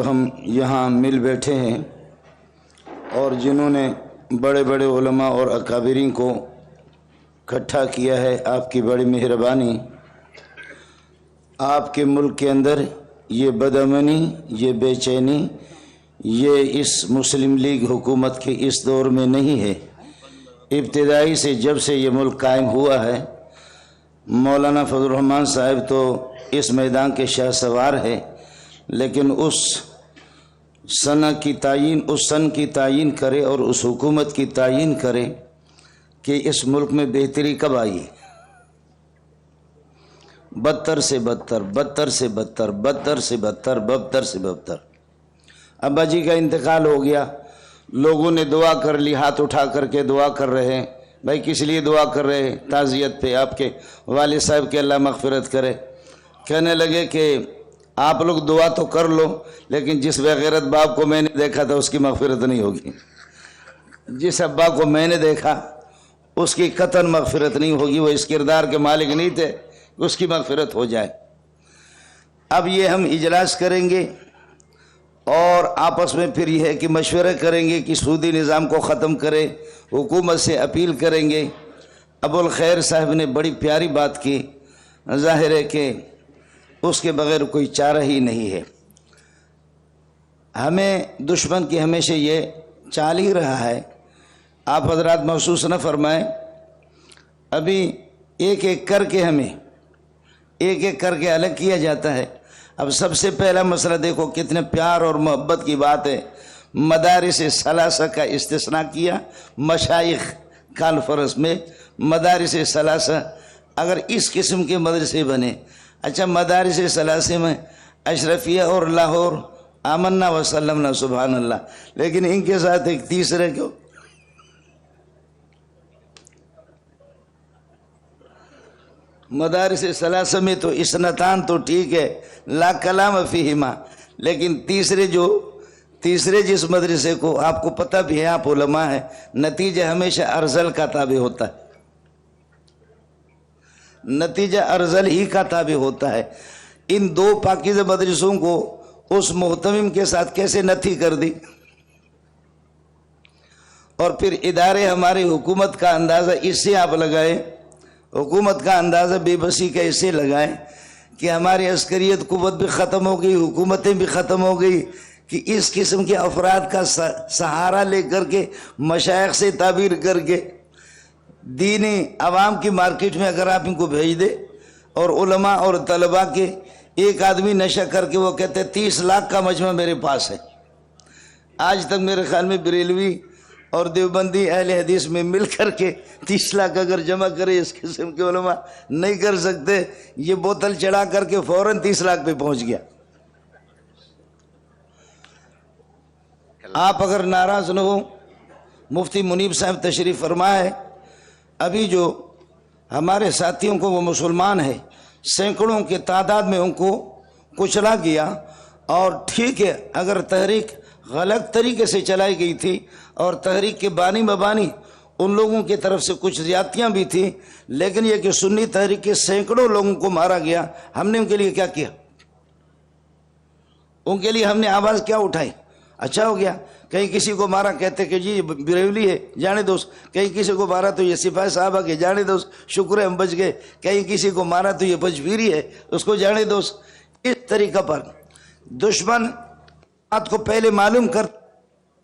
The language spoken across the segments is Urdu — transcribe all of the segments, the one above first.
ہم یہاں مل بیٹھے ہیں اور جنہوں نے بڑے بڑے علماء اور اکابرین کو اکٹھا کیا ہے، آپ کی بڑی مہربانی۔ آپ کے ملک کے اندر یہ بدامنی، یہ بے چینی، یہ اس مسلم لیگ حکومت کے اس دور میں نہیں ہے۔ ابتدائی سے جب سے یہ ملک قائم ہوا ہے، مولانا فضل الرحمان صاحب تو اس میدان کے شاہ سوار ہے، لیکن اس سن کی تعین کرے اور اس حکومت کی تعین کرے کہ اس ملک میں بہتری کب آئی۔ بدتر سے بدتر، بدتر سے بدتر، بدتر سے بدتر، بدتر سے بدتر۔ ابا جی کا انتقال ہو گیا، لوگوں نے دعا کر لی، ہاتھ اٹھا کر کے دعا کر رہے ہیں۔ بھائی کس لیے دعا کر رہے ہیں؟ تعزیت پہ، آپ کے والد صاحب کے اللہ مغفرت کرے۔ کہنے لگے کہ آپ لوگ دعا تو کر لو، لیکن جس بغیرت باپ کو میں نے دیکھا تھا اس کی مغفرت نہیں ہوگی، جس ابا کو میں نے دیکھا اس کی قطعاً مغفرت نہیں ہوگی، وہ اس کردار کے مالک نہیں تھے، اس کی مغفرت ہو جائے۔ اب یہ ہم اجلاس کریں گے اور آپس میں پھر یہ ہے کہ مشورہ کریں گے کہ سودی نظام کو ختم کرے، حکومت سے اپیل کریں گے۔ ابو الخیر صاحب نے بڑی پیاری بات کی، ظاہر ہے کہ اس کے بغیر کوئی چارہ ہی نہیں ہے۔ ہمیں دشمن کی ہمیشہ یہ چال ہی رہا ہے، آپ حضرات محسوس نہ فرمائیں، ابھی ایک ایک کر کے ہمیں ایک ایک کر کے الگ کیا جاتا ہے۔ اب سب سے پہلا مسئلہ دیکھو کتنے پیار اور محبت کی بات ہے، مدارس ثلاثہ کا استثناء کیا مشائخ کانفرنس میں۔ مدارس ثلاثہ اگر اس قسم کے مدرسے بنے، اچھا مدارس ثلاثہ میں اشرفیہ اور لاہور آمنا وسلمنا سبحان اللہ، لیکن ان کے ساتھ ایک تیسرے کو مدارس ثلاثہ میں تو اسنتان تو ٹھیک ہے، لا کلام فیہما، لیکن تیسرے جس مدرسے کو آپ کو پتہ بھی ہے، آپ علماء ہیں، نتیجہ ہمیشہ ارذل کا تابع ہوتا ہے، نتیجہ ارذل ہی کا تابع ہوتا ہے۔ ان دو پاکیزہ مدرسوں کو اس محتمم کے ساتھ کیسے نتھی کر دی، اور پھر ادارے ہماری حکومت کا اندازہ اس سے آپ لگائیں، حکومت کا اندازہ بے بسی کا اس سے لگائیں کہ ہماری عسکریت قوت بھی ختم ہو گئی، حکومتیں بھی ختم ہو گئی، کہ اس قسم کے افراد کا سہارا لے کر کے مشائخ سے تعبیر کر کے دینی عوام کی مارکیٹ میں اگر آپ ان کو بھیج دے، اور علماء اور طلباء کے ایک آدمی نشہ کر کے وہ کہتے 30 لاکھ کا مجمع میرے پاس ہے۔ آج تک میرے خیال میں بریلوی اور دیوبندی اہل حدیث میں مل کر کے 30 لاکھ اگر جمع کرے اس قسم کے علماء نہیں کر سکتے۔ یہ بوتل چڑھا کر کے فوراً 30 لاکھ پہ پہنچ گیا۔ آپ اگر ناراض نہ ہو، مفتی منیب صاحب تشریف فرما ہے، ابھی جو ہمارے ساتھیوں کو وہ مسلمان ہیں، سینکڑوں کے تعداد میں ان کو کچلا گیا، اور ٹھیک ہے اگر تحریک غلط طریقے سے چلائی گئی تھی اور تحریک کے بانی مبانی ان لوگوں کی طرف سے کچھ زیادتیاں بھی تھیں، لیکن یہ کہ سنی تحریک کے سینکڑوں لوگوں کو مارا گیا، ہم نے ان کے لیے کیا کیا؟ ان کے لیے ہم نے آواز کیا اٹھائی؟ اچھا ہو گیا، کہیں کسی کو مارا کہتے کہ جی یہ بریولی ہے جانے دو، کہیں کسی کو مارا تو یہ سپاہی صاحبہ کے جانے دو، شکر ہے ہم بچ گئے، کہیں کسی کو مارا تو یہ پجویری ہے اس کو جانے دو۔ اس طریقہ پر دشمن بات کو پہلے معلوم کر،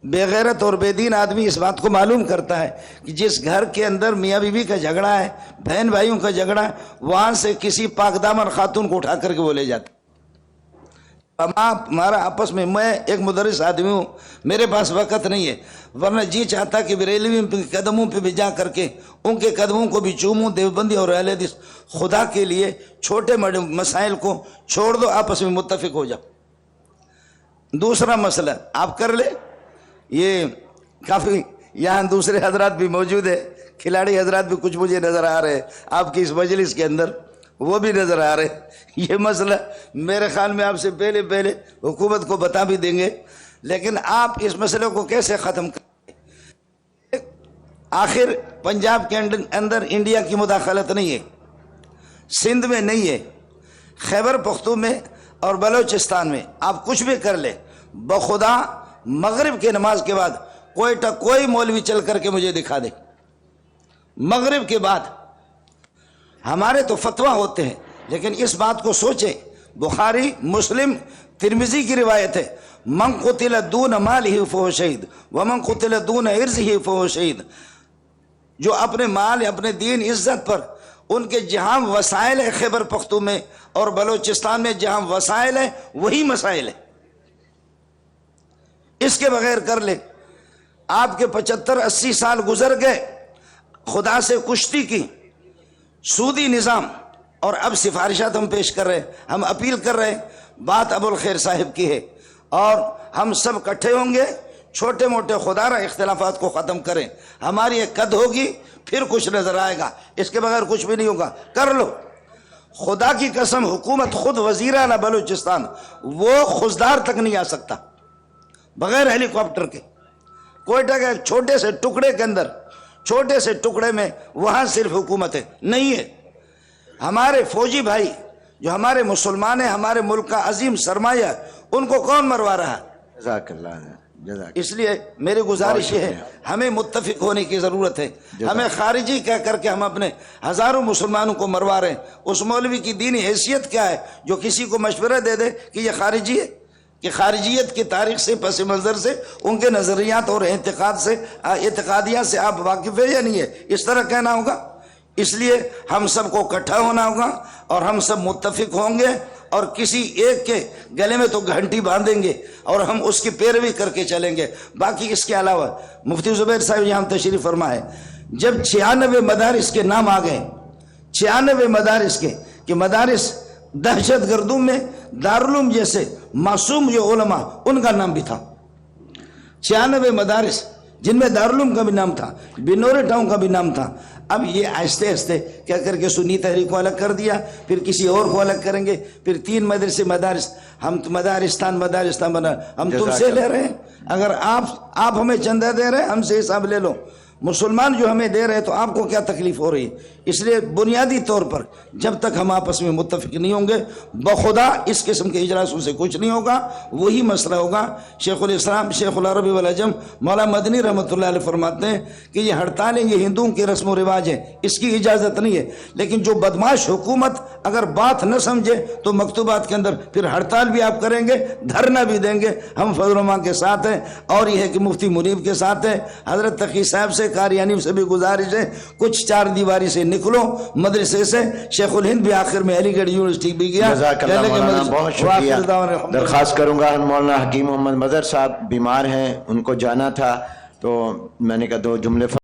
بے غیرت اور بے دین آدمی اس بات کو معلوم کرتا ہے کہ جس گھر کے اندر میاں بیوی کا جھگڑا ہے، بہن بھائیوں کا جھگڑا ہے، وہاں سے کسی پاک دامن خاتون کو اٹھا کر کے وہ لے جاتا۔ ہمارا آپس میں، میں ایک مدرس آدمی ہوں، میرے پاس وقت نہیں ہے، ورنہ جی چاہتا کہ بریلوی قدموں پہ بھی جا کر کے ان کے قدموں کو بھی چوموں۔ دیوبندی اور اہل حدیث خدا کے لیے چھوٹے بڑے مسائل کو چھوڑ دو، آپس میں متفق ہو جاؤ۔ دوسرا مسئلہ آپ کر لے، یہ کافی یہاں دوسرے حضرات بھی موجود ہیں، کھلاڑی حضرات بھی کچھ مجھے نظر آ رہے ہیں آپ کی اس مجلس کے اندر، وہ بھی نظر آ رہے ہیں۔ یہ مسئلہ میرے خیال میں آپ سے پہلے حکومت کو بتا بھی دیں گے، لیکن آپ اس مسئلے کو کیسے ختم کریں؟ آخر پنجاب کے اندر انڈیا کی مداخلت نہیں ہے، سندھ میں نہیں ہے، خیبر پختون میں اور بلوچستان میں آپ کچھ بھی کر لیں، بخدا مغرب کی نماز کے بعد کوئی مولوی چل کر کے مجھے دکھا دے، مغرب کے بعد۔ ہمارے تو فتویٰ ہوتے ہیں، لیکن اس بات کو سوچیں، بخاری مسلم ترمذی کی روایت ہے، من قتل دون مالہ فہو شہید ومن قتل دون عرضہ فہو شہید۔ جو اپنے مال، اپنے دین، عزت پر، ان کے جہاں وسائل ہے خیبر پختو میں اور بلوچستان میں جہاں وسائل ہے وہی مسائل ہے، اس کے بغیر کر لے۔ آپ کے 75-80 سال گزر گئے، خدا سے کشتی کی، سودی نظام، اور اب سفارشات ہم پیش کر رہے ہیں، ہم اپیل کر رہے ہیں۔ بات ابو الخیر صاحب کی ہے، اور ہم سب اکٹھے ہوں گے، چھوٹے موٹے خدارہ اختلافات کو ختم کریں۔ ہماری ایک قد ہوگی، پھر کچھ نظر آئے گا، اس کے بغیر کچھ بھی نہیں ہوگا۔ کر لو، خدا کی قسم، حکومت خود وزیر اعلیٰ بلوچستان وہ خزدار تک نہیں آ سکتا بغیر ہیلی کاپٹر کے۔ کوئٹہ کے ایک چھوٹے سے ٹکڑے کے اندر، چھوٹے سے ٹکڑے میں، وہاں صرف حکومت ہے، نہیں ہے۔ ہمارے فوجی بھائی جو ہمارے مسلمان ہیں، ہمارے ملک کا عظیم سرمایہ، ان کو کون مروا رہا؟ جزاک اللہ، جزاک۔ اس لیے میری گزارش یہ ہے، ہمیں متفق ہونے کی ضرورت ہے۔ ہمیں خارجی کہہ کر کے ہم اپنے ہزاروں مسلمانوں کو مروا رہے ہیں۔ اس مولوی کی دینی حیثیت کیا ہے جو کسی کو مشورہ دے دے کہ یہ خارجی ہے؟ کہ خارجیت کی تاریخ سے، پس منظر سے، ان کے نظریات اور اعتقادیات سے آپ واقف ہے یا نہیں ہے؟ اس طرح کہنا ہوگا۔ اس لیے ہم سب کو اکٹھا ہونا ہوگا، اور ہم سب متفق ہوں گے، اور کسی ایک کے گلے میں تو گھنٹی باندھیں گے اور ہم اس کی پیروی کر کے چلیں گے۔ باقی اس کے علاوہ مفتی زبیر صاحب یہاں تشریف فرما ہے، جب 96 مدارس کے نام آ گئے، 96 مدارس کے، کہ مدارس دہشت گردوں میں دارالعلوم جیسے معصوم جو علماء، ان کا نام بھی تھا۔ 96 مدارس جن میں دارالعلوم کا بھی نام تھا، بنور ٹاؤن کا بھی نام تھا۔ اب یہ آہستہ آہستہ کیا کر کے سنی تحریک کو الگ کر دیا، پھر کسی اور کو الگ کریں گے، پھر 3 مدرسے مدارس، ہم مدارستان بنا، ہم تم سے لے رہے ہیں۔ اگر آپ ہمیں چندہ دے رہے ہیں، ہم سے حساب لے لو۔ مسلمان جو ہمیں دے رہے ہیں تو آپ کو کیا تکلیف ہو رہی ہے؟ اس لیے بنیادی طور پر جب تک ہم آپس میں متفق نہیں ہوں گے، بخدا اس قسم کے اجلاسوں سے کچھ نہیں ہوگا، وہی مسئلہ ہوگا۔ شیخ الاسلام شیخ العرب والعجم مولا مدنی رحمۃ اللہ علیہ فرماتے ہیں کہ یہ ہڑتالیں یہ ہندوؤں کے رسم و رواج ہیں، اس کی اجازت نہیں ہے، لیکن جو بدماش حکومت اگر بات نہ سمجھے تو مکتوبات کے اندر پھر ہڑتال بھی آپ کریں گے، دھرنا بھی دیں گے۔ ہم فضل الرحمان کے ساتھ ہیں، اور یہ ہے کہ مفتی منیب کے ساتھ ہیں۔ حضرت تقی صاحب سے، قاریانی سے بھی گزارش ہے، کچھ 4 دیواری سے نکلو مدرسے سے۔ شیخ الہند بھی آخر میں علی گڑھ یونیورسٹی بھی گیا۔ جزاک اللہ مولانا، بہت شکریہ۔ درخواست کروں گا مولانا حکیم محمد مظہر صاحب بیمار ہیں، ان کو جانا تھا، تو میں نے کہا 2 جملے